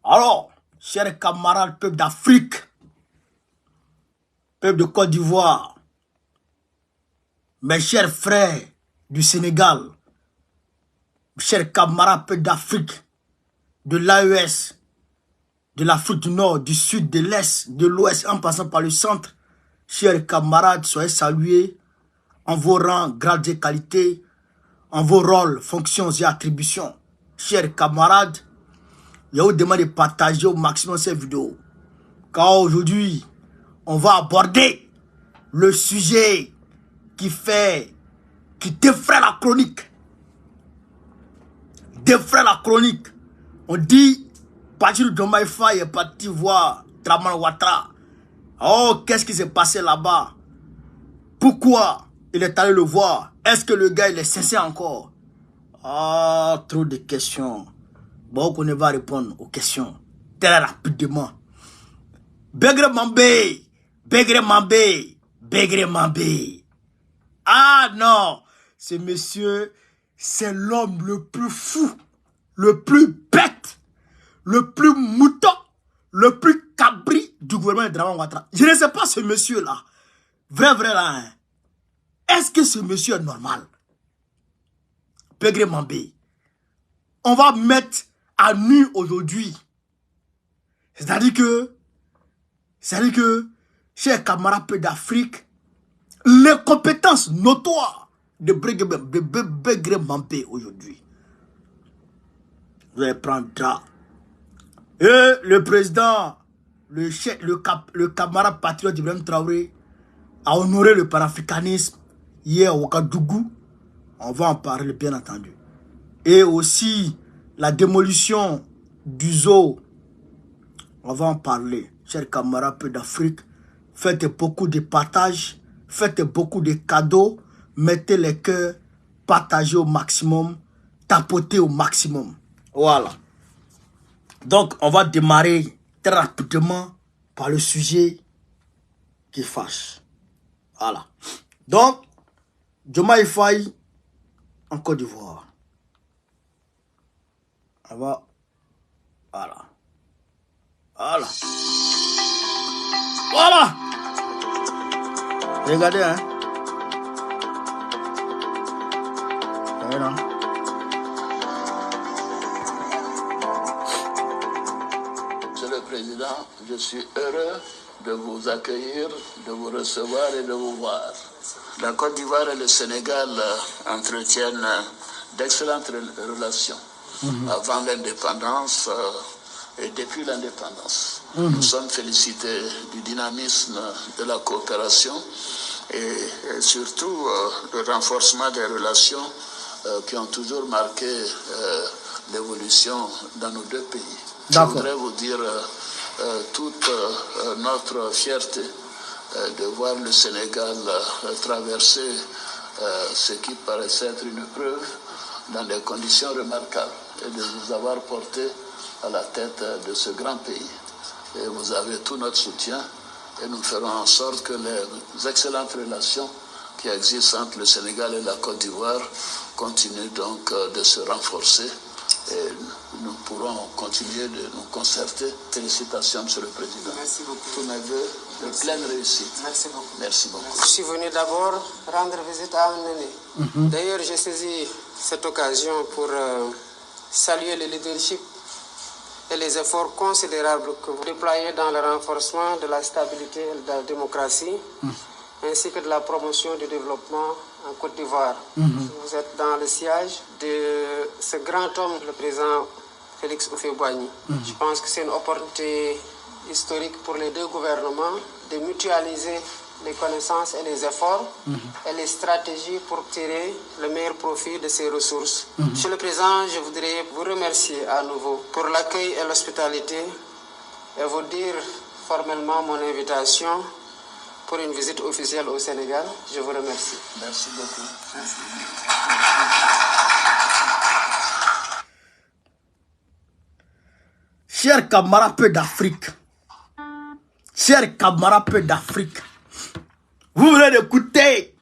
Alors, chers camarades, peuple d'Afrique, peuple de Côte d'Ivoire, mes chers frères du Sénégal, chers camarades, peuple d'Afrique, de l'AES, de l'Afrique du Nord, du Sud, de l'Est, de l'Ouest, en passant par le centre, chers camarades, soyez salués en vos rangs, grades et qualités, en vos rôles, fonctions et attributions. Chers camarades, je vous demande de partager au maximum cette vidéo. Car aujourd'hui, on va aborder le sujet qui défraie la chronique. Défraie la chronique. On dit, Bassirou Diomaye Faye est parti voir Dramane Ouattara. Oh, qu'est-ce qui s'est passé là-bas? Pourquoi il est allé le voir? Est-ce que le gars, il est sincère encore? Ah, trop de questions. Bon, on va répondre aux questions très rapidement. Begré Mambé, Begré Mambé, Begré Mambé. Ah non, ce monsieur, c'est l'homme le plus fou, le plus bête, le plus mouton, le plus cabri du gouvernement de Dramane Ouattara. Je ne sais pas ce monsieur-là. Vrai là. Hein? Est-ce que ce monsieur est normal? Begré Mambé. On va mettre à nu aujourd'hui. C'est-à-dire que, chers camarades d'Afrique, les compétences notoires de Begré Mambé aujourd'hui. Vous allez prendre ça. Et le président, le camarade patriote Ibrahim Traoré a honoré le panafricanisme hier au Ouagadougou. On va en parler bien entendu. Et aussi la démolition du zoo. On va en parler. Chers camarades d'Afrique, faites beaucoup de partages, faites beaucoup de cadeaux, mettez les cœurs, partagez au maximum, tapotez au maximum. Voilà. Donc, on va démarrer très rapidement par le sujet qui fâche. Voilà. Donc, Diomaye Faye en Côte d'Ivoire. On va... Voilà. Voilà. Voilà. Regardez, hein. Voilà. Monsieur le Président, je suis heureux de vous accueillir, de vous recevoir et de vous voir. La Côte d'Ivoire et le Sénégal entretiennent d'excellentes relations. Avant l'indépendance et depuis l'indépendance. Nous sommes félicités du dynamisme de la coopération et surtout le renforcement des relations qui ont toujours marqué l'évolution dans nos deux pays. Je voudrais vous dire toute notre fierté de voir le Sénégal traverser ce qui paraissait être une preuve dans des conditions remarquables et de vous avoir porté à la tête de ce grand pays. Et vous avez tout notre soutien et nous ferons en sorte que les excellentes relations qui existent entre le Sénégal et la Côte d'Ivoire continuent donc de se renforcer et nous pourrons continuer de nous concerter. Félicitations, Monsieur le Président. Merci beaucoup. Tous mes vœux de pleine réussite. Merci beaucoup. Merci beaucoup. Je suis venu d'abord rendre visite à un aîné. D'ailleurs, j'ai saisi cette occasion pour saluer le leadership et les efforts considérables que vous déployez dans le renforcement de la stabilité et de la démocratie, ainsi que de la promotion du développement en Côte d'Ivoire. Vous êtes dans le sillage de ce grand homme, le président Félix Houphouët-Boigny. Je pense que c'est une opportunité historique pour les deux gouvernements de mutualiser les connaissances et les efforts et les stratégies pour tirer le meilleur profit de ces ressources. Monsieur le Président, je voudrais vous remercier à nouveau pour l'accueil et l'hospitalité et vous dire formellement mon invitation pour une visite officielle au Sénégal. Je vous remercie. Merci beaucoup. Merci. Chers camarades d'Afrique, chers camarades d'Afrique, vous venez d'écouter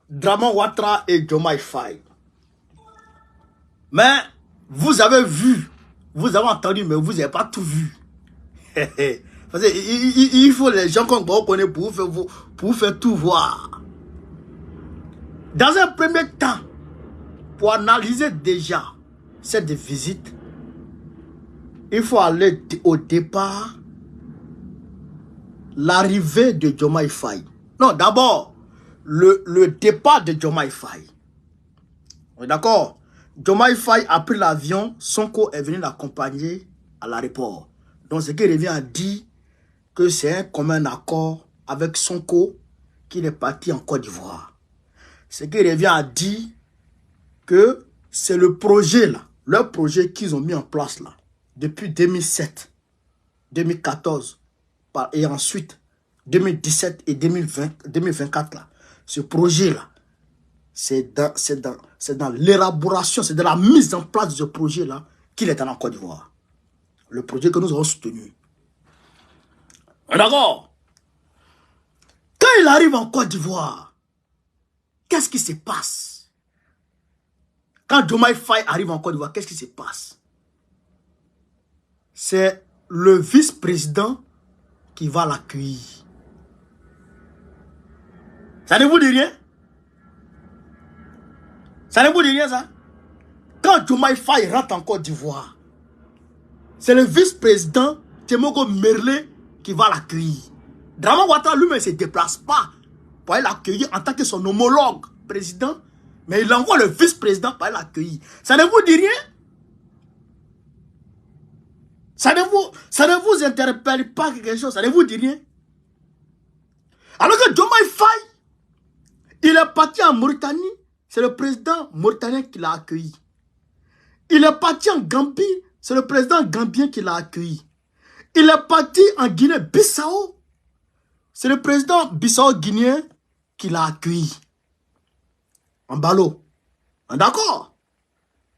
Dramane Ouattara et Diomaye Faye. Mais vous avez vu Vous avez entendu, mais vous n'avez pas tout vu. Parce il faut les gens qu'on connaît pour vous faire tout voir. Dans un premier temps, pour analyser déjà cette visite, il faut aller au départ, l'arrivée de Diomaye Faye. Non, d'abord, le départ de Diomaye Faye. D'accord? Diomaye Faye a pris l'avion, Sonko est venu l'accompagner à l'aéroport. Donc, ce qui revient à dire que c'est un commun accord avec Sonko qu'il est parti en Côte d'Ivoire. Ce qui revient à dire que c'est le projet là, leur projet qu'ils ont mis en place là, depuis 2007, 2014, et ensuite 2017 et 2024 là. Ce projet là, c'est dans l'élaboration, c'est dans la mise en place de ce projet là qu'il est en Côte d'Ivoire. Le projet que nous avons soutenu. D'accord? Quand il arrive en Côte d'Ivoire, qu'est-ce qui se passe? Quand Diomaye Faye arrive en Côte d'Ivoire, qu'est-ce qui se passe? C'est le vice-président qui va l'accueillir. Ça ne vous dit rien? Ça ne vous dit rien, ça? Quand Diomaye Faye rentre en Côte d'Ivoire, c'est le vice-président Temoko Merlé qui va l'accueillir. Dramane Ouattara lui-même ne se déplace pas pour aller l'accueillir en tant que son homologue président, mais il envoie le vice-président pour aller l'accueillir. Ça ne vous dit rien? Ça ne vous interpelle pas quelque chose? Ça ne vous dit rien? Alors que Diomaye Faye, il est parti en Mauritanie, c'est le président mauritanien qui l'a accueilli. Il est parti en Gambie, c'est le président gambien qui l'a accueilli. Il est parti en Guinée-Bissau, c'est le président bissau-guinéen qui l'a accueilli. En ballot. D'accord?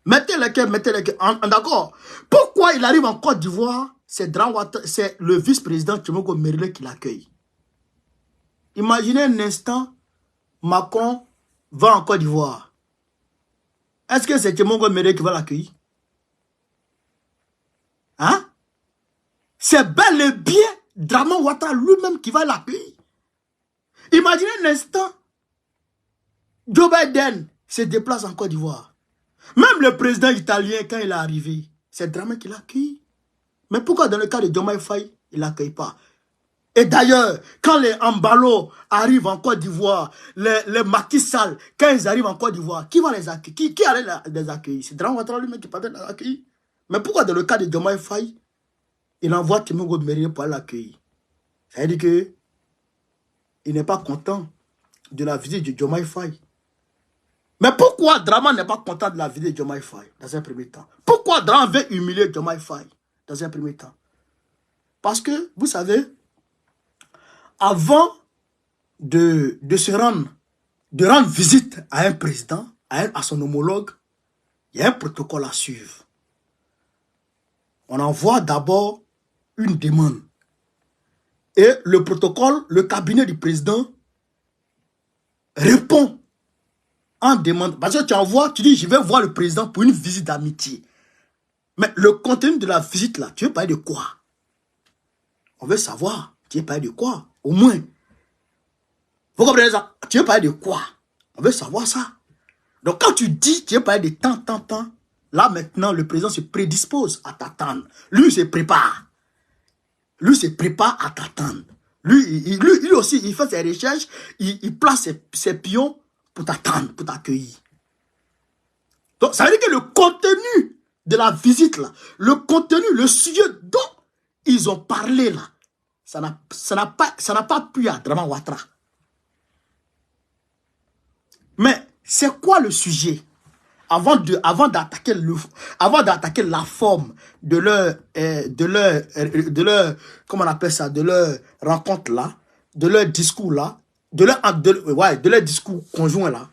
Mettez les cœurs. D'accord? Pourquoi il arrive en Côte d'Ivoire? C'est le vice-président Temoko Merlé qui l'accueille. Imaginez un instant, Macron va en Côte d'Ivoire. Est-ce que c'est Temoko Merlé qui va l'accueillir? Hein? C'est bel et bien Dramane Ouattara lui-même qui va l'accueillir. Imaginez un instant, Joe Biden se déplace en Côte d'Ivoire. Même le président italien, quand il est arrivé, c'est Dramane qui l'accueille. Mais pourquoi dans le cas de Diomaye Faye, il ne l'accueille pas? Et d'ailleurs, quand les Ambalo arrivent en Côte d'Ivoire, les Macky Sall, quand ils arrivent en Côte d'Ivoire, qui va les accueillir? Qui allait les accueillir? C'est Dramane Ouattara lui-même qui peut les accueillir. Mais pourquoi dans le cas de Diomaye Faye, il envoie Temoko Merlé pour l'accueillir? Ça veut dire que il n'est pas content de la visite de Diomaye Faye. Mais pourquoi Dramane n'est pas content de la visite de Diomaye Faye dans un premier temps? Pourquoi Dramane veut humilier Diomaye Faye dans un premier temps? Parce que, vous savez, avant de rendre visite à un président, à son homologue, il y a un protocole à suivre. On envoie d'abord une demande. Et le protocole, le cabinet du président répond en demande. Parce que tu envoies, tu dis, je vais voir le président pour une visite d'amitié. Mais le contenu de la visite là, tu veux parler de quoi? On veut savoir, tu veux parler de quoi? Au moins. Vous comprenez ça? Tu veux parler de quoi? On veut savoir ça. Donc quand tu dis, tu veux parler de tant, là maintenant, le président se prédispose à t'attendre. Lui, il se prépare. Lui se prépare à t'attendre. Lui aussi, il fait ses recherches, il place ses pions pour t'attendre, pour t'accueillir. Donc, ça veut dire que le contenu de la visite, là, le contenu, le sujet dont ils ont parlé, là, ça n'a pas plu à Dramane Ouattara. Mais c'est quoi le sujet? Avant d'attaquer la forme de leur comment on appelle ça, de leur rencontre là, de leur discours là, de leur discours conjoint là,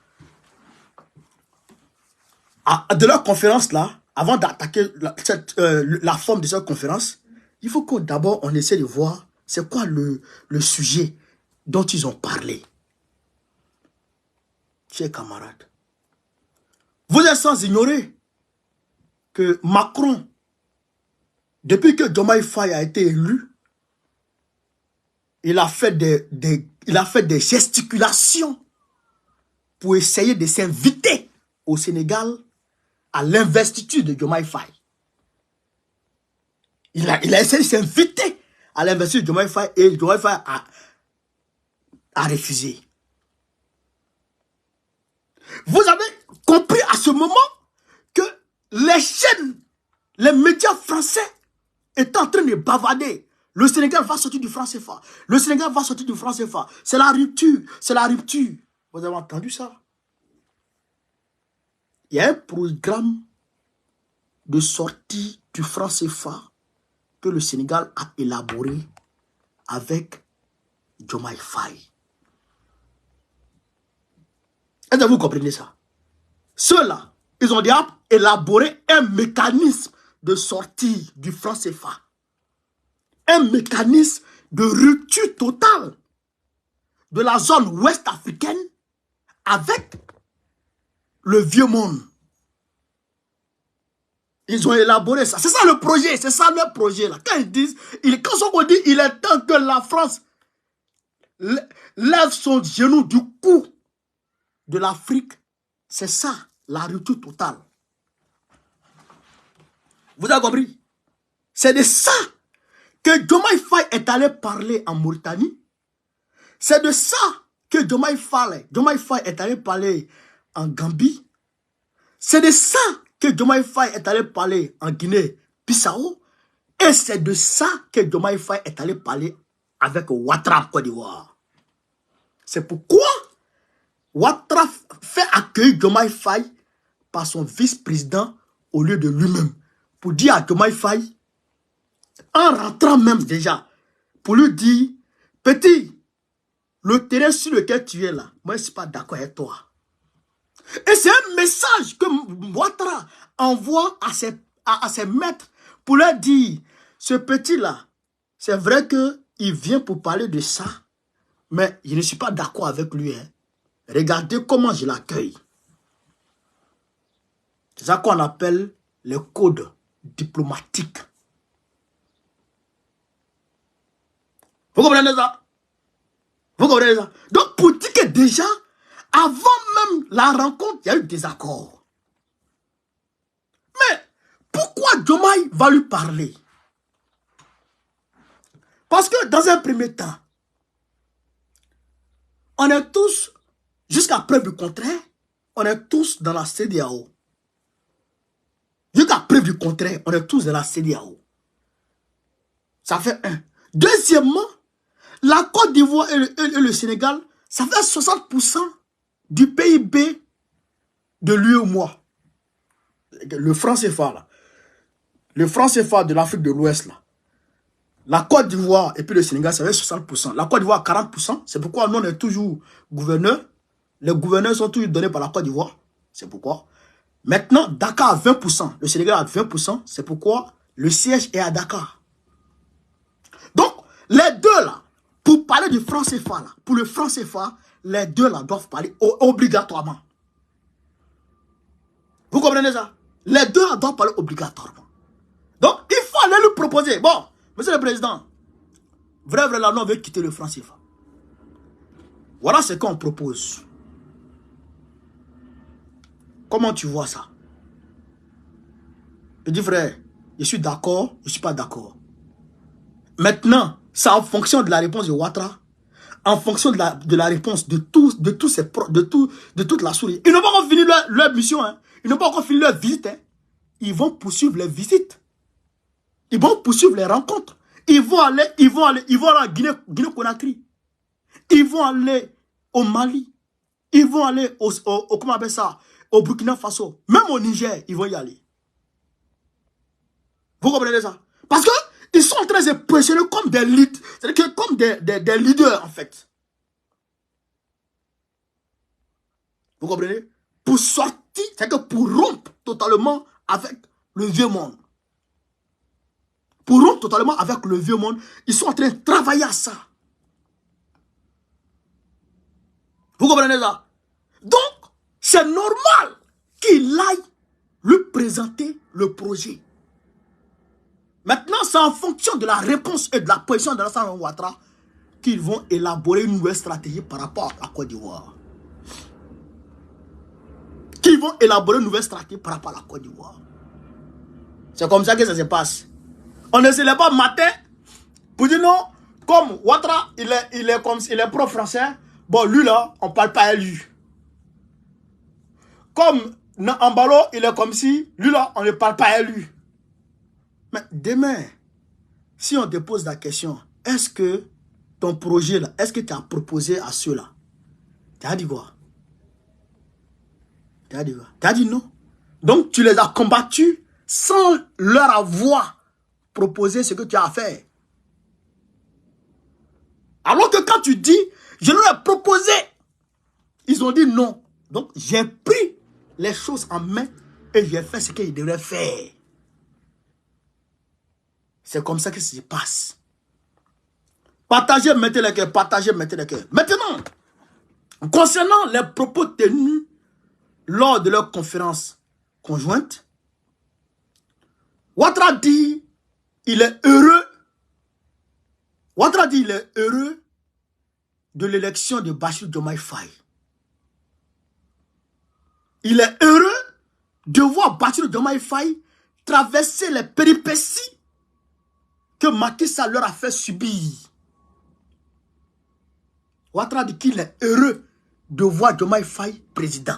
de leur conférence là, avant d'attaquer la forme de cette conférence, il faut que d'abord on essaie de voir c'est quoi le sujet dont ils ont parlé. Chers camarades, vous êtes sans ignorer que Macron Depuis que Diomaye Faye a été élu, il a fait des gesticulations pour essayer de s'inviter au Sénégal à l'investiture de Diomaye Faye. Il a essayé de s'inviter à l'investiture de Diomaye Faye et Diomaye Faye a refusé. Vous avez compris à ce moment que les chaînes, les médias français étaient en train de bavarder. Le Sénégal va sortir du franc CFA. Le Sénégal va sortir du franc CFA. C'est la rupture. C'est la rupture. Vous avez entendu ça? Il y a un programme de sortie du franc CFA que le Sénégal a élaboré avec Diomaye Faye. Est-ce que vous comprenez ça? Ceux-là, ils ont déjà élaboré un mécanisme de sortie du franc CFA. Un mécanisme de rupture totale de la zone ouest africaine avec le vieux monde. Ils ont élaboré ça. C'est ça le projet. C'est ça le projet là. Quand ils disent, quand on dit il est temps que la France lève son genou du cou de l'Afrique, c'est ça la rupture totale. Vous avez compris? C'est de ça que Diomaye Faye est allé parler en Mauritanie. C'est de ça que Diomaye Faye est allé parler en Gambie. C'est de ça que Diomaye Faye est allé parler en Guinée-Bissau. Et c'est de ça que Diomaye Faye est allé parler avec Ouattara en Côte d'Ivoire. C'est pourquoi Ouattara fait accueillir Diomaye Faye par son vice-président au lieu de lui-même. Pour dire à Diomaye Faye, en rentrant même déjà, pour lui dire, petit, le terrain sur lequel tu es là, moi je ne suis pas d'accord avec toi. Et c'est un message que Ouattara envoie à ses maîtres pour leur dire, ce petit-là, c'est vrai qu'il vient pour parler de ça, mais je ne suis pas d'accord avec lui. Hein. Regardez comment je l'accueille. C'est ça qu'on appelle le code diplomatique. Vous comprenez ça? Vous comprenez ça? Donc, pour dire que déjà, avant même la rencontre, il y a eu des accords. Mais, pourquoi Diomaye va lui parler? Parce que, dans un premier temps, on est tous, jusqu'à preuve du contraire, on est tous dans la CEDEAO. Jusqu'à preuve du contraire, on est tous dans la CEDEAO. Ça fait un. Deuxièmement, la Côte d'Ivoire et le Sénégal, ça fait 60% du PIB de l'UEMOA. Le franc CFA, là. Le franc CFA de l'Afrique de l'Ouest, là. La Côte d'Ivoire et puis le Sénégal, ça fait 60%. La Côte d'Ivoire, 40%. C'est pourquoi nous, on est toujours gouverneurs. Les gouverneurs sont toujours donnés par la Côte d'Ivoire. C'est pourquoi. Maintenant, Dakar a 20%. Le Sénégal a 20%. C'est pourquoi le siège est à Dakar. Donc, les deux, là, pour parler du franc CFA, là, pour le franc CFA, les deux, là, doivent parler obligatoirement. Vous comprenez ça? Les deux, là, doivent parler obligatoirement. Donc, il faut aller lui proposer. Bon, monsieur le président, vrai, là, nous, on veut quitter le franc CFA. Voilà ce qu'on propose. Comment tu vois ça? Je dis, frère, je suis d'accord, je ne suis pas d'accord. Maintenant, c'est en fonction de la réponse de Ouattara, en fonction de la réponse de toute la souris. Ils n'ont pas encore fini leur mission, hein. Ils n'ont pas encore fini leur visite. Hein. Ils vont poursuivre les visites. Ils vont poursuivre les rencontres. Ils vont aller à Guinée-Conakry. Ils vont aller au Mali. Ils vont aller comment on appelle ça, au Burkina Faso. Même au Niger, ils vont y aller. Vous comprenez ça? Parce que ils sont en train de se positionner comme des leaders. C'est-à-dire comme des leaders, en fait. Vous comprenez? Pour sortir, c'est-à-dire pour rompre totalement avec le vieux monde. Pour rompre totalement avec le vieux monde, ils sont en train de travailler à ça. Vous comprenez ça? Donc, c'est normal qu'il aille lui présenter le projet. Maintenant, c'est en fonction de la réponse et de la position de l'Alassane Ouattara qu'ils vont élaborer une nouvelle stratégie par rapport à la Côte d'Ivoire. Qu'ils vont élaborer une nouvelle stratégie par rapport à la Côte d'Ivoire. C'est comme ça que ça se passe. On ne se lève pas matin pour dire non, comme Ouattara, il est pro-français, bon, lui là, on ne parle pas à lui. Comme Ambalo, il est comme si, lui là, on ne parle pas à lui. Mais demain, si on te pose la question, est-ce que ton projet là, est-ce que tu as proposé à ceux-là? Tu as dit quoi? Tu as dit quoi? Tu as dit non. Donc tu les as combattus sans leur avoir proposé ce que tu as à faire. Alors que quand tu dis, je leur ai proposé, ils ont dit non. Donc j'ai pris les choses en main et j'ai fait ce qu'ils devraient faire. C'est comme ça que ça se passe. Partagez, mettez les cœurs, partagez, mettez les cœurs. Maintenant, concernant les propos tenus lors de leur conférence conjointe, Ouattara dit, il est heureux. Ouattara dit, il est heureux de l'élection de Bassirou Diomaye Faye. Il est heureux de voir Bassirou Diomaye Faye traverser les péripéties que Macky Sall leur a fait subir. Ouattara dit qu'il est heureux de voir Diomaye Faye président.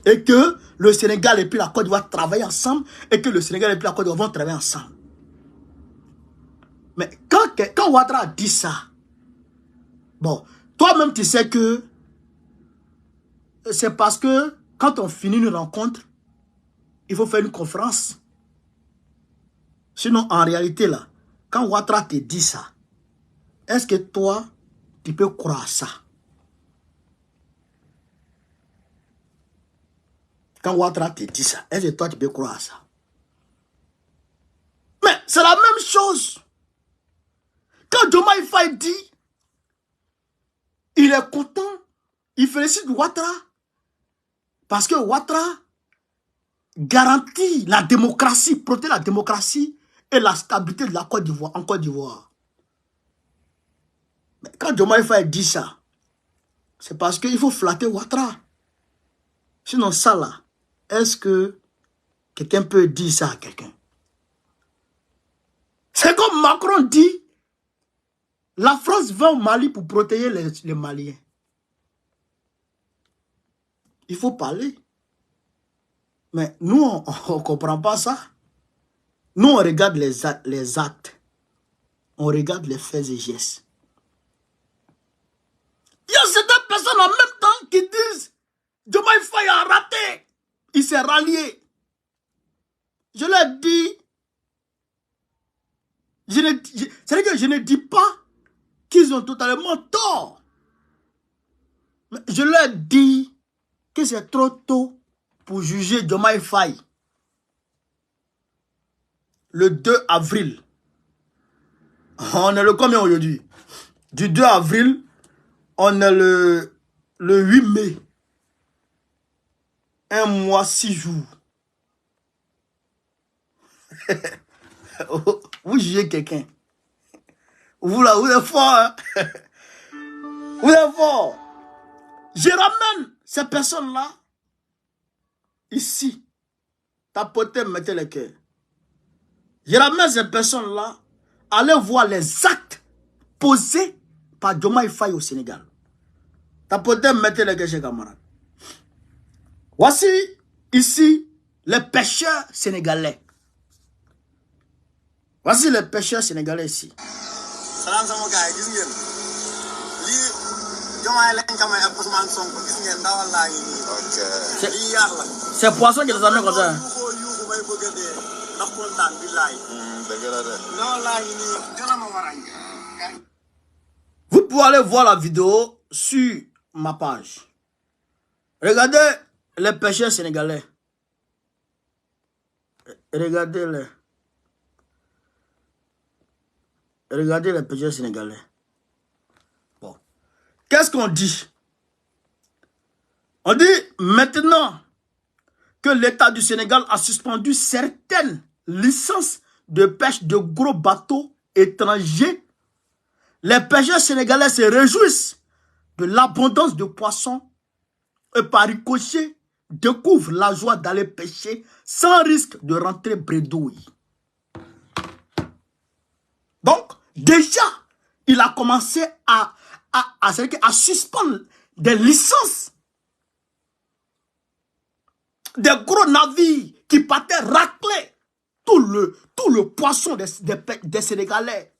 Et que le Sénégal et puis la Côte d'Ivoire travaillent ensemble et que le Sénégal et puis la Côte d'Ivoire vont travailler ensemble. Mais quand Ouattara dit ça, bon, toi-même tu sais que c'est parce que quand on finit une rencontre, il faut faire une conférence. Sinon, en réalité, là, quand Ouattara te dit ça, est-ce que toi, tu peux croire à ça? Quand Ouattara te dit ça, est-ce que toi, tu peux croire à ça? Mais c'est la même chose. Quand Diomaye Faye dit, il est content, il félicite Ouattara, parce que Ouattara garantit la démocratie, protège la démocratie et la stabilité de la Côte d'Ivoire, en Côte d'Ivoire. Mais quand Diomaye Faye dit ça, c'est parce qu'il faut flatter Ouattara. Sinon ça là, est-ce que quelqu'un peut dire ça à quelqu'un? C'est comme Macron dit, la France va au Mali pour protéger les Maliens. Il faut parler. Mais nous, on ne comprend pas ça. Nous, on regarde les actes. On regarde les faits et gestes. Il y a certaines personnes en même temps qui disent Diomaye Faye a raté. Il s'est rallié. Je leur dis, c'est-à-dire que je ne dis pas qu'ils ont totalement tort. Mais je leur dis que c'est trop tôt pour juger Diomaye Faye. Le 2 avril. On est le combien aujourd'hui? Du 2 avril, on est le 8 mai. 1 mois, 6 jours. Vous jugez quelqu'un. Vous là, vous êtes fort, hein? Vous êtes fort. Je ramène ces personnes-là ici. Tapotez, mettez les cœurs. Je ramène ces personnes-là. Allez voir les actes posés par Diomaye Faye au Sénégal. Tapotez, mettez les cœurs, chers camarades. Voici ici les pêcheurs sénégalais. Voici les pêcheurs sénégalais ici. Salam sama gars yi gis ngeen lii Diomaye lañ kamay ak Ousmane Sonko gis ngeen ndawal laa ngi nii. Ok. Lii yaax la. C'est poisson qui les amène comme ça. Yuuxu bay bëgg a dee ndax kontaan billaay. Dëgg la de. Ndawal laa ngi nii gën a ma warañ. Vous pouvez aller voir la vidéo sur ma page. Regardez les pêcheurs sénégalais. Regardez-les. Regardez les pêcheurs sénégalais. Bon. Qu'est-ce qu'on dit? On dit maintenant, que l'État du Sénégal a suspendu certaines licences de pêche de gros bateaux étrangers, les pêcheurs sénégalais se réjouissent de l'abondance de poissons et par ricochet découvrent la joie d'aller pêcher sans risque de rentrer bredouille. Donc, déjà, il a commencé à suspendre des licences. Des gros navires qui partaient racler tout le poisson des Sénégalais.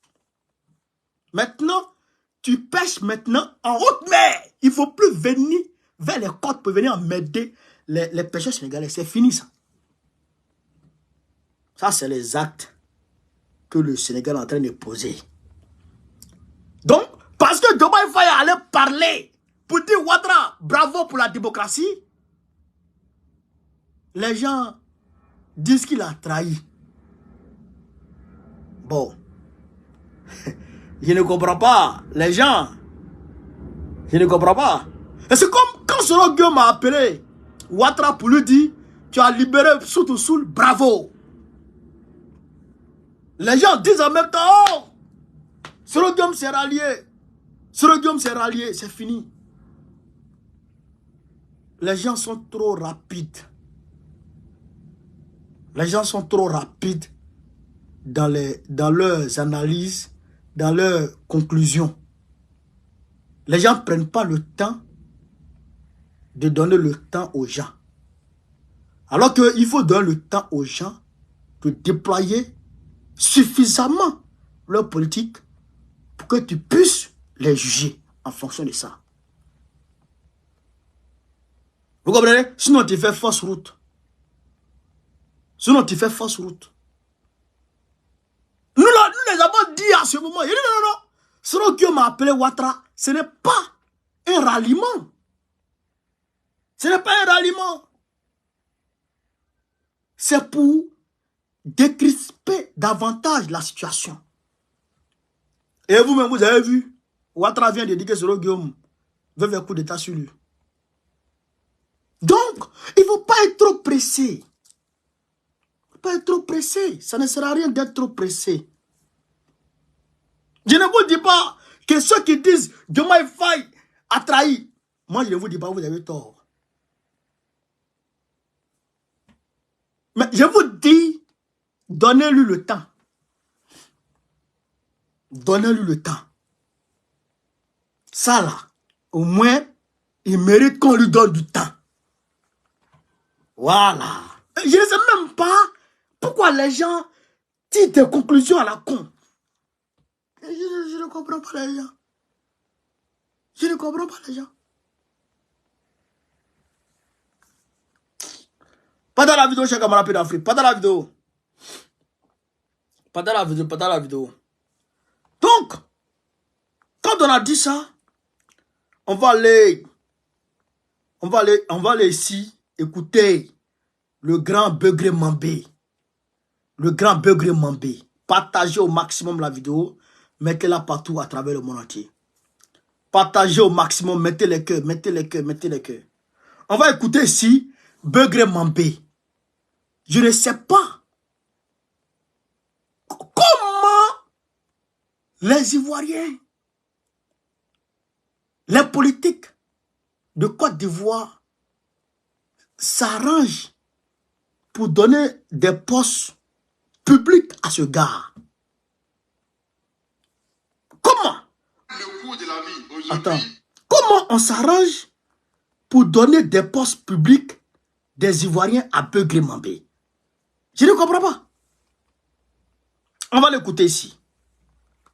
Maintenant, tu pêches maintenant en haute mer. Il ne faut plus venir vers les côtes pour venir m'aider les pêcheurs sénégalais. C'est fini ça. Ça, c'est les actes que le Sénégal est en train de poser. Donc, parce que Diomaye Faye allait parler pour dire Ouattara, bravo pour la démocratie, les gens disent qu'il a trahi. Bon. Je ne comprends pas. Les gens. Je ne comprends pas. Et c'est comme quand Soro Guillaume m'a appelé Ouattara pour lui dire tu as libéré Soutou Soul, bravo. Les gens disent en même temps oh, Soro Guillaume s'est rallié. Soro Guillaume s'est rallié. C'est fini. Les gens sont trop rapides. Les gens sont trop rapides dans leurs analyses, dans leurs conclusions. Les gens ne prennent pas le temps de donner le temps aux gens. Alors qu'il faut donner le temps aux gens de déployer suffisamment leur politique pour que tu puisses les juger en fonction de ça. Vous comprenez? Sinon, tu fais fausse route. Sinon, tu fais fausse route. Nous les avons dit à ce moment. Il dit non, non, non. Soro Guillaume m'a appelé Ouattara. Ce n'est pas un ralliement. Ce n'est pas un ralliement. C'est pour décrisper davantage la situation. Et vous-même, vous avez vu, Ouattara vient de dire que Soro Guillaume veut faire coup d'état sur lui. Donc, il ne faut pas être trop pressé. Pas être trop pressé. Ça ne sert à rien d'être trop pressé. Je ne vous dis pas que ceux qui disent Diomaye Faye a trahi. Moi, je ne vous dis pas, vous avez tort. Mais je vous dis, donnez-lui le temps. Donnez-lui le temps. Ça là, au moins, il mérite qu'on lui donne du temps. Voilà. Je ne sais même pas pourquoi les gens tirent des conclusions à la con. Je ne comprends pas les gens. Je ne comprends pas les gens. Pas dans la vidéo, chers camarades d'Afrique. Pas dans la vidéo. Pas dans la vidéo, pas dans la vidéo. Donc, quand on a dit ça, on va aller ici écouter le grand Begré Mambé. Le grand Begré Mambé. Partagez au maximum la vidéo. Mettez-la partout à travers le monde entier. Partagez au maximum. Mettez les cœurs, mettez les cœurs, mettez les cœurs. On va écouter ici Begré Mambé. Je ne sais pas comment les Ivoiriens, les politiques de Côte d'Ivoire s'arrangent pour donner des postes publics à ce gars. Comment? Le coût de la vie aujourd'hui. Attends. Comment on s'arrange pour donner des postes publics des Ivoiriens à Begré Mambé? Je ne comprends pas. On va l'écouter ici.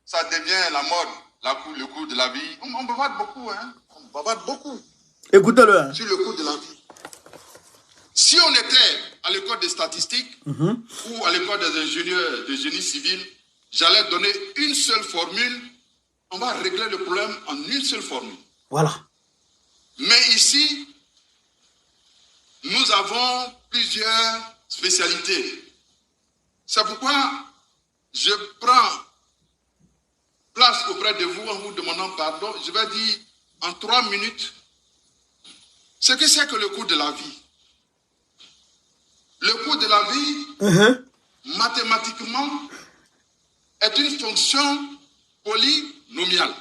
Ça devient la mode, le coût de la vie. On bavarde beaucoup, hein. On bavarde beaucoup. Écoutez-le. Hein. Sur le coût de la vie. Si on était à l'école des statistiques ou à l'école des ingénieurs de génie civil, j'allais donner une seule formule. On va régler le problème en une seule formule. Voilà. Mais ici, nous avons plusieurs spécialités. C'est pourquoi je prends place auprès de vous en vous demandant pardon. Je vais dire en 3 minutes ce que c'est que le coût de la vie. Le coût de la vie, mathématiquement, est une fonction polynomiale.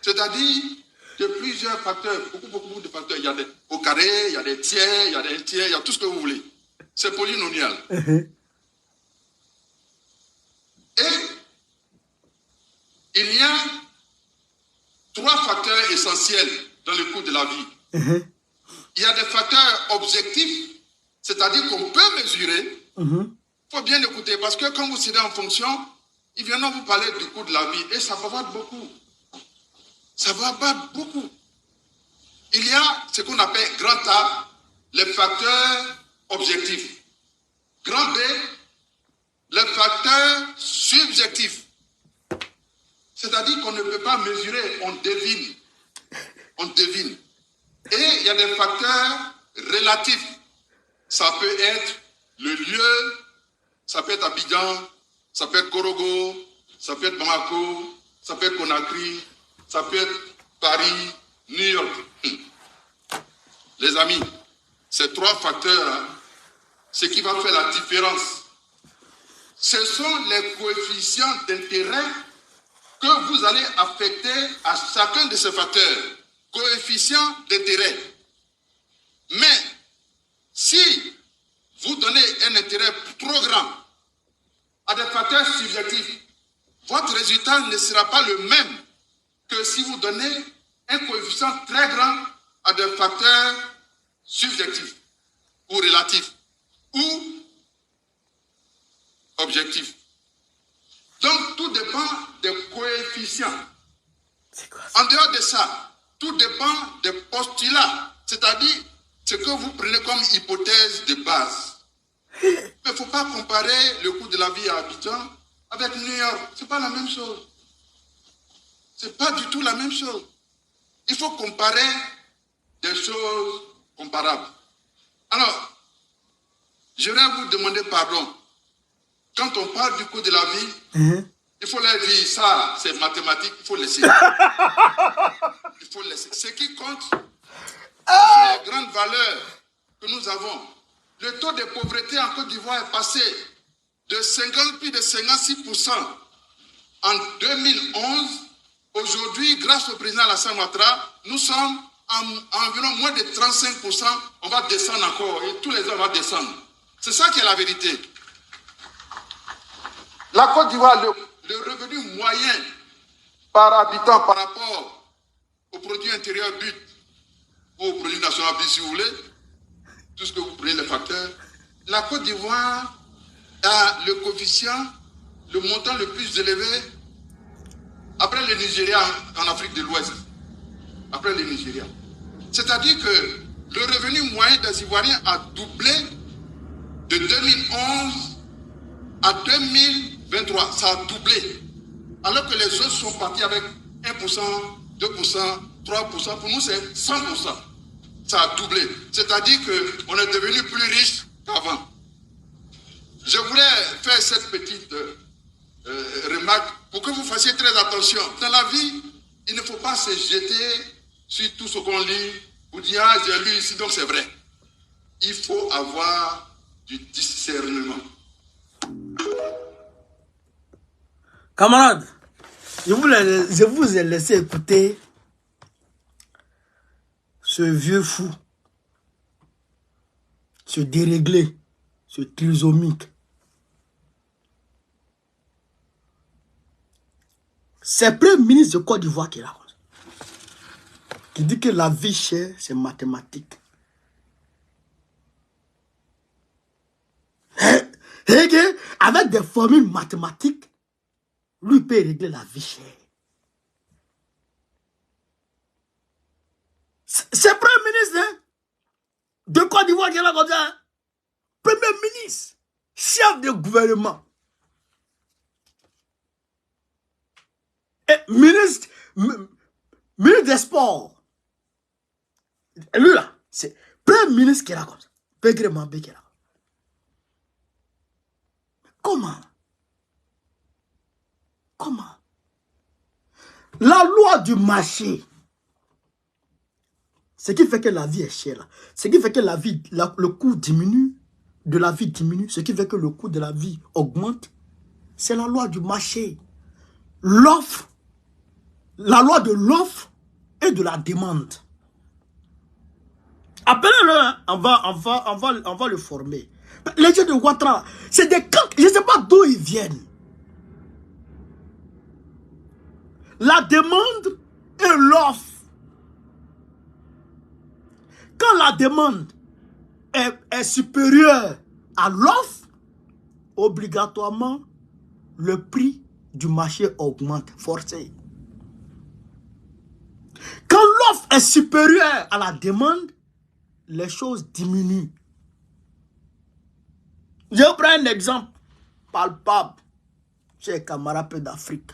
C'est-à-dire de plusieurs facteurs, beaucoup de facteurs. Il y a des au carré, il y a des tiers, il y a des tiers, il y a tout ce que vous voulez. C'est polynomial. Et il y a 3 facteurs essentiels dans le coût de la vie. Il y a des facteurs objectifs, c'est-à-dire qu'on peut mesurer. Il faut bien écouter, parce que quand vous serez en fonction, ils viendront vous parler du coût de la vie et ça va battre beaucoup. Ça va battre beaucoup. Il y a ce qu'on appelle grand A, les facteurs objectifs. Grand B, les facteurs subjectifs. C'est-à-dire qu'on ne peut pas mesurer, on devine. On devine. Et il y a des facteurs relatifs. Ça peut être le lieu, ça peut être Abidjan, ça peut être Korogo, ça peut être Bamako, ça peut être Conakry, ça peut être Paris, New York. Les amis, ces 3 facteurs, ce qui va faire la différence, ce sont les coefficients d'intérêt que vous allez affecter à chacun de ces facteurs. Coefficient d'intérêt. Mais si vous donnez un intérêt trop grand à des facteurs subjectifs, votre résultat ne sera pas le même que si vous donnez un coefficient très grand à des facteurs subjectifs ou relatifs ou objectifs. Donc tout dépend des coefficients. En dehors de ça, tout dépend des postulats, c'est-à-dire ce que vous prenez comme hypothèse de base. Mais il ne faut pas comparer le coût de la vie à Abidjan avec New York. Ce n'est pas la même chose. Ce n'est pas du tout la même chose. Il faut comparer des choses comparables. Alors, je vais vous demander pardon. Quand on parle du coût de la vie, il faut leur dire ça, c'est mathématique, il faut laisser. Il faut laisser. Ce qui compte, c'est les grandes valeurs que nous avons. Le taux de pauvreté en Côte d'Ivoire est passé de plus de 56% en 2011. Aujourd'hui, grâce au président Alassane Ouattara, nous sommes à environ moins de 35%. On va descendre encore et tous les ans on va descendre. C'est ça qui est la vérité. La Côte d'Ivoire, le revenu moyen par habitant par rapport au produit intérieur brut ou au produit national brut, si vous voulez, tout ce que vous prenez les facteurs, la Côte d'Ivoire a le coefficient, le montant le plus élevé après le Nigeria en Afrique de l'Ouest. Après le Nigeria. C'est-à-dire que le revenu moyen des Ivoiriens a doublé de 2011 à 2023. Ça a doublé. Alors que les autres sont partis avec 1%, 2%, 3%. Pour nous, c'est 100%. Ça a doublé. C'est-à-dire qu'on est devenu plus riche qu'avant. Je voulais faire cette petite remarque pour que vous fassiez très attention. Dans la vie, il ne faut pas se jeter sur tout ce qu'on lit ou dire « Ah, j'ai lu ici, donc c'est vrai ». Il faut avoir du discernement. Camarades, je vous ai laissé écouter ce vieux fou, ce déréglé, ce trisomique. C'est le premier ministre de Côte d'Ivoire qui raconte. Qui dit que la vie chère, c'est mathématique. Et que, avec des formules mathématiques, lui peut régler la vie chère. C'est le premier ministre hein, de Côte d'Ivoire qui raconte ça. Hein? Premier ministre, chef de gouvernement. Et ministre des Sports. Lui là, c'est premier ministre qui raconte. Pégré Mambé qui raconte. Comment? Comment? La loi du marché, ce qui fait que la vie est chère, là, ce qui fait que la vie, le coût diminue, de la vie diminue, ce qui fait que le coût de la vie augmente, c'est la loi du marché. L'offre, la loi de l'offre et de la demande. Appelez-le, hein. on va le former. Les gens de Ouattara, c'est des camps, je ne sais pas d'où ils viennent. La demande et l'offre. Quand la demande est supérieure à l'offre, obligatoirement, le prix du marché augmente, forcé. Quand l'offre est supérieure à la demande, les choses diminuent. Je prends un exemple palpable chez les camarades d'Afrique.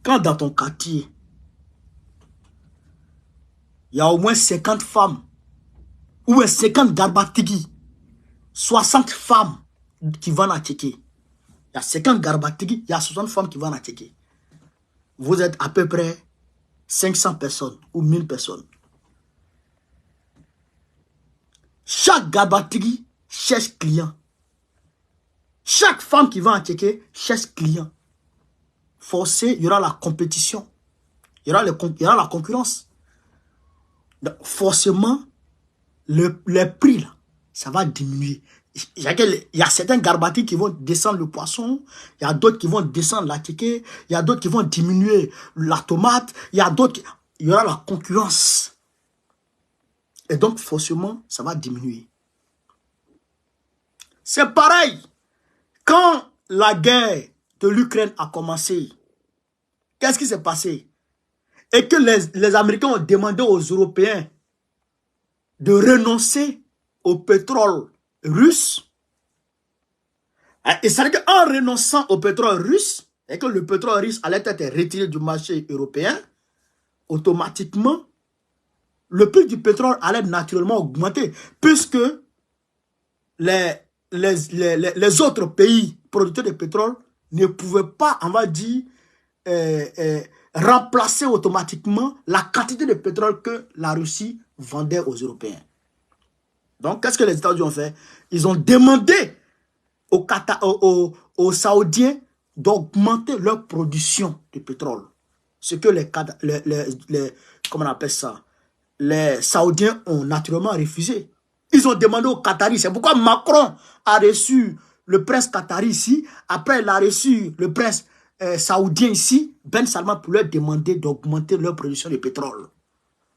Quand dans ton quartier, il y a au moins 50 femmes, ou 50 garbatigi, 60 femmes qui vont à checker. Il y a 50 garbatigi, il y a 60 femmes qui vont à checker. Vous êtes à peu près 500 personnes ou 1000 personnes. Chaque garbatigi cherche client. Chaque femme qui va en checker cherche client. Forcé, il y aura la compétition. Il y aura la concurrence. Donc, forcément, les prix, là, ça va diminuer. Il y a certains garbatiques qui vont descendre le poisson. Il y a d'autres qui vont descendre la checker. Il y a d'autres qui vont diminuer la tomate. Il y a d'autres il y aura la concurrence. Et donc, forcément, ça va diminuer. C'est pareil. Quand la guerre de l'Ukraine a commencé, qu'est-ce qui s'est passé? Et que les Américains ont demandé aux Européens de renoncer au pétrole russe. Et c'est-à-dire qu'en renonçant au pétrole russe, et que le pétrole russe allait être retiré du marché européen, automatiquement, le prix du pétrole allait naturellement augmenter, puisque les autres pays producteurs de pétrole ne pouvaient pas, on va dire, remplacer automatiquement la quantité de pétrole que la Russie vendait aux Européens. Donc, qu'est-ce que les États-Unis ont fait? Ils ont demandé aux Saoudiens d'augmenter leur production de pétrole. Ce que comment on appelle ça? Les Saoudiens ont naturellement refusé. Ils ont demandé aux Qataris. C'est pourquoi Macron a reçu le prince Qatari ici. Après, il a reçu le prince saoudien ici, Ben Salman, pour leur demander d'augmenter leur production de pétrole.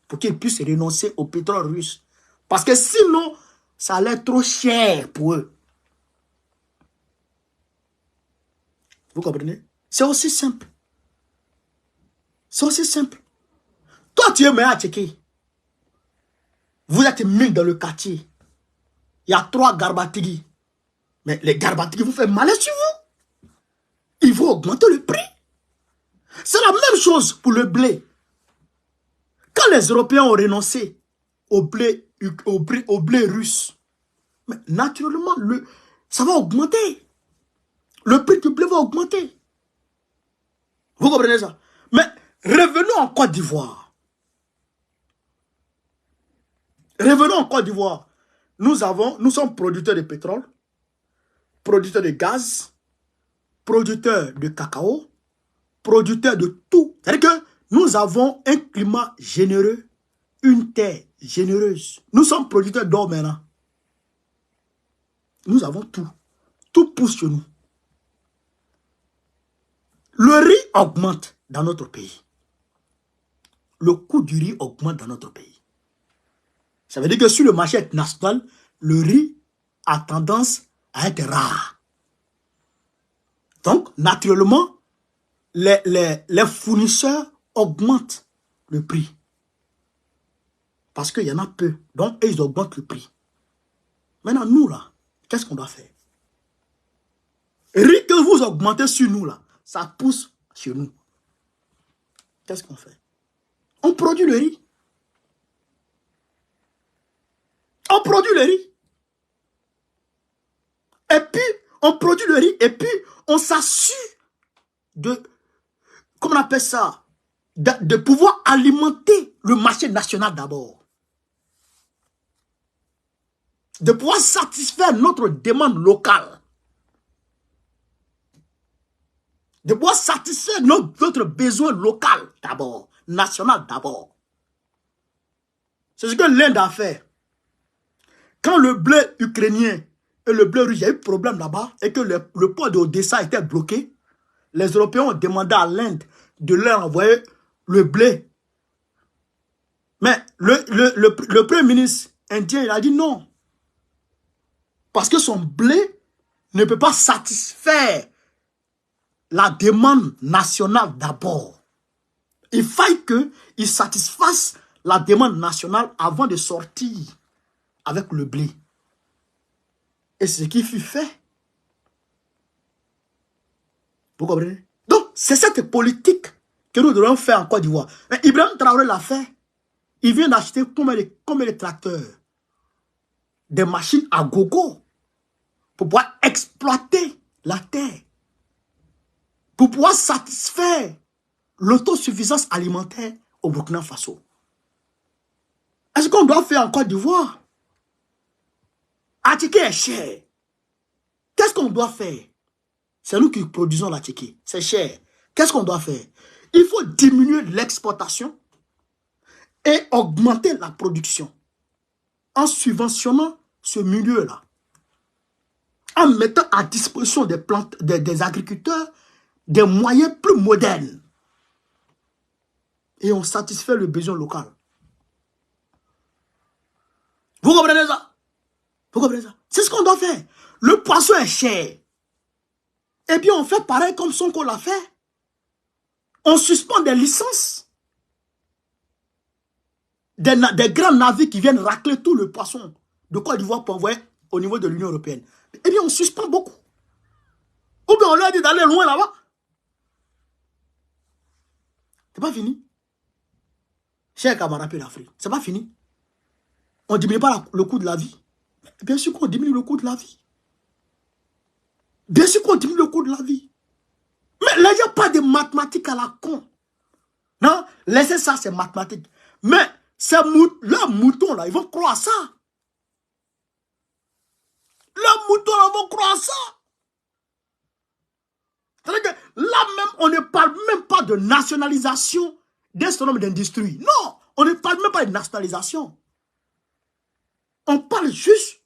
Pour qu'ils puissent renoncer au pétrole russe. Parce que sinon, ça allait être trop cher pour eux. Vous comprenez? C'est aussi simple. C'est aussi simple. Toi, tu es meilleur à checker. Vous êtes 1000 dans le quartier. Il y a 3 garbatigi. Mais les garbatigi vous font mal sur vous. Ils vont augmenter le prix. C'est la même chose pour le blé. Quand les Européens ont renoncé au blé russe, mais naturellement, ça va augmenter. Le prix du blé va augmenter. Vous comprenez ça? Mais revenons en Côte d'Ivoire. Revenons en Côte d'Ivoire. Nous sommes producteurs de pétrole, producteurs de gaz, producteurs de cacao, producteurs de tout. C'est-à-dire que nous avons un climat généreux, une terre généreuse. Nous sommes producteurs d'or maintenant. Nous avons tout. Tout pousse chez nous. Le riz augmente dans notre pays. Le coût du riz augmente dans notre pays. Ça veut dire que sur le marché international, le riz a tendance à être rare. Donc, naturellement, les fournisseurs augmentent le prix. Parce qu'il y en a peu. Donc, ils augmentent le prix. Maintenant, nous, là, qu'est-ce qu'on doit faire? Riz que vous augmentez sur nous, là, ça pousse chez nous. Qu'est-ce qu'on fait? On produit le riz. On produit le riz. Et puis, on produit le riz. Et puis, on s'assure de, comment on appelle ça, de pouvoir alimenter le marché national d'abord. de pouvoir satisfaire notre demande locale, de pouvoir satisfaire notre besoin local d'abord, national d'abord. C'est ce que l'Inde a fait. Quand le blé ukrainien et le blé russe, il y a eu problème là-bas et que le port d'Odessa était bloqué, les Européens ont demandé à l'Inde de leur envoyer le blé. Mais le Premier ministre indien, il a dit non. Parce que son blé ne peut pas satisfaire la demande nationale d'abord. Il faille qu'il satisfasse la demande nationale avant de sortir avec le blé. Et c'est ce qui fut fait. Vous comprenez? Donc, c'est cette politique que nous devons faire en Côte d'Ivoire. Mais Ibrahim Traoré l'a fait. Il vient d'acheter combien de tracteurs? Des machines à gogo pour pouvoir exploiter la terre. Pour pouvoir satisfaire l'autosuffisance alimentaire au Burkina Faso. Est-ce qu'on doit faire en Côte d'Ivoire? Attiqué est cher. Qu'est-ce qu'on doit faire? C'est nous qui produisons l'attiqué. C'est cher. Qu'est-ce qu'on doit faire? Il faut diminuer l'exportation et augmenter la production en subventionnant ce milieu-là. En mettant à disposition des agriculteurs des moyens plus modernes. Et on satisfait le besoin local. Vous comprenez ça? Vous comprenez ça? C'est ce qu'on doit faire. Le poisson est cher. Eh bien, on fait pareil comme Sonko l'a fait. On suspend des licences. Des grands navires qui viennent racler tout le poisson de Côte d'Ivoire pour envoyer au niveau de l'Union européenne. Eh bien, on suspend beaucoup. Ou bien on leur dit d'aller loin là-bas. C'est pas fini. Cher camarade d'Afrique, c'est pas fini. On ne diminue pas le coût de la vie. Bien sûr qu'on diminue le coût de la vie. Bien sûr qu'on diminue le coût de la vie. Mais là, il n'y a pas de mathématiques à la con. Non, laissez ça, c'est mathématiques. Mais leurs moutons, là, ils vont croire à ça. Leurs moutons, là, vont croire à ça. C'est-à-dire que là même, on ne parle même pas de nationalisation d'un certain nombre d'industries. Non, on ne parle même pas de nationalisation. On parle juste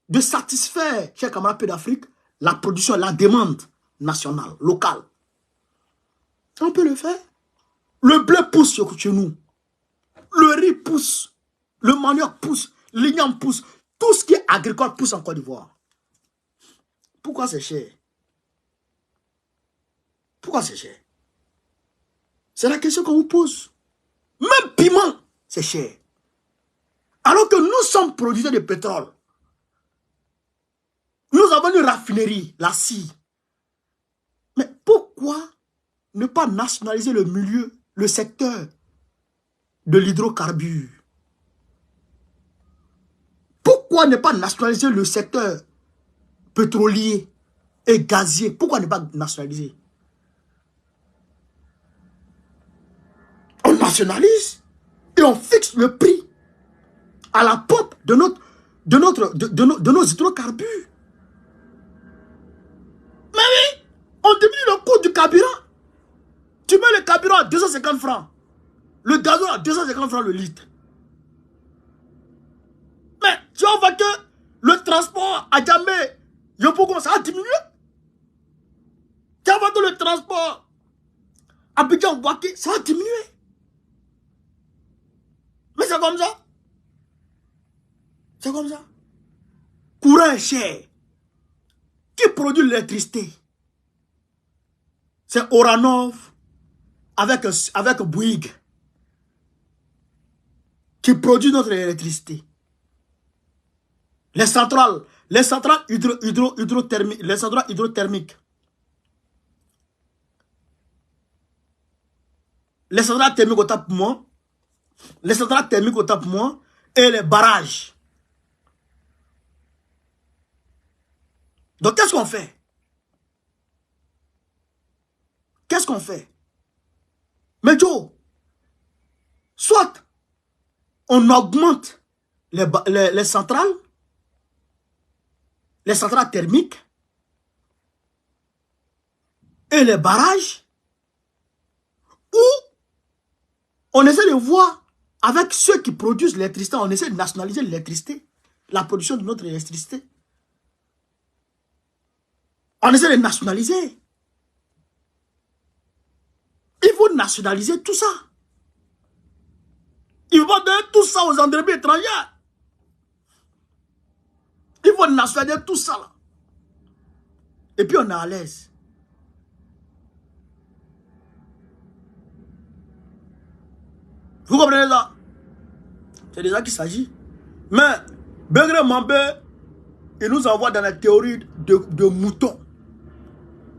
de satisfaire, chers camarades d'Afrique, la production, la demande nationale, locale. On peut le faire. Le blé pousse chez nous. Le riz pousse. Le manioc pousse. L'igname pousse. Tout ce qui est agricole pousse en Côte d'Ivoire. Pourquoi c'est cher? Pourquoi c'est cher? C'est la question qu'on vous pose. Même piment, c'est cher. Alors que nous sommes producteurs de pétrole. Nous avons une raffinerie, la CIE. Mais pourquoi ne pas nationaliser le milieu, le secteur de l'hydrocarbure? Pourquoi ne pas nationaliser le secteur pétrolier et gazier? Pourquoi ne pas nationaliser? On nationalise et on fixe le prix à la pompe de nos hydrocarbures. Mais oui, on diminue le coût du carburant. Tu mets le carburant à 250 francs. Le gasoil à 250 francs le litre. Mais tu vas voir que le transport à Djamé, ça a diminué. Tu vas voir que le transport à Abidjan-Bouaké, ça a diminué. Mais c'est comme ça. C'est comme ça. Courant est cher. Qui produit l'électricité? C'est Oranov avec Bouygues qui produit notre électricité. Les centrales hydrothermiques, les centrales thermiques au Tapement, et les barrages. Donc qu'est-ce qu'on fait? Qu'est-ce qu'on fait? Mais Joe, soit on augmente les centrales, les centrales thermiques et les barrages, où on essaie de voir avec ceux qui produisent l'électricité, on essaie de nationaliser l'électricité, la production de notre électricité. On essaie de nationaliser. Il faut nationaliser tout ça. Il faut donner tout ça aux entreprises étrangères. Il faut nationaliser tout ça là. Et puis on est à l'aise. Vous comprenez ça? C'est de ça qu'il s'agit. Mais Begré Mambé, il nous envoie dans la théorie de moutons.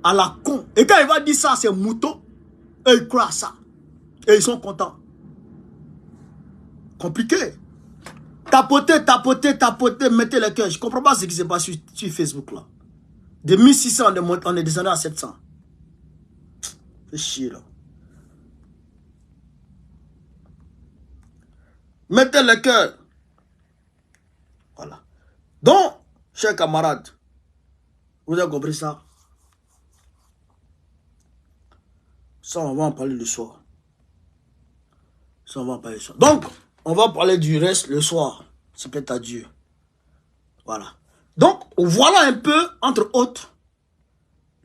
À la con. Et quand il va dire ça, c'est moutons. Et ils croient à ça. Et ils sont contents. Compliqué. Tapoter, tapoter, tapoter, mettez le cœur. Je ne comprends pas ce qui se passe sur Facebook là. De 1600, on est descendu à 700. C'est chier là. Mettez le cœur. Voilà. Donc, chers camarades, vous avez compris ça? Ça, on va en parler le soir. Ça, on va en parler le soir. Donc, on va parler du reste le soir. C'est peut-être à Dieu. Voilà. Donc, voilà un peu, entre autres,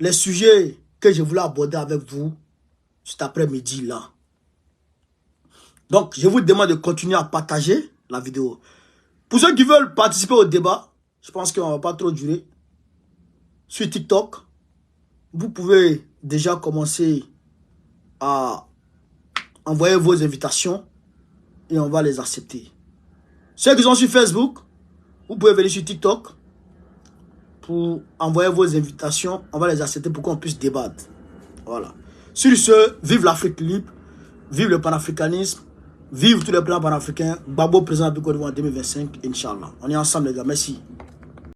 les sujets que je voulais aborder avec vous cet après-midi là. Donc, je vous demande de continuer à partager la vidéo. Pour ceux qui veulent participer au débat, je pense qu'on ne va pas trop durer. Sur TikTok, vous pouvez déjà commencer à envoyer vos invitations et on va les accepter. Ceux qui sont sur Facebook, vous pouvez venir sur TikTok pour envoyer vos invitations. On va les accepter pour qu'on puisse débattre. Voilà. Sur ce, vive l'Afrique libre, vive le panafricanisme, vive tous les plans panafricains. Gbagbo président de Côte d'Ivoire en 2025, Inch'Allah. On est ensemble les gars, merci.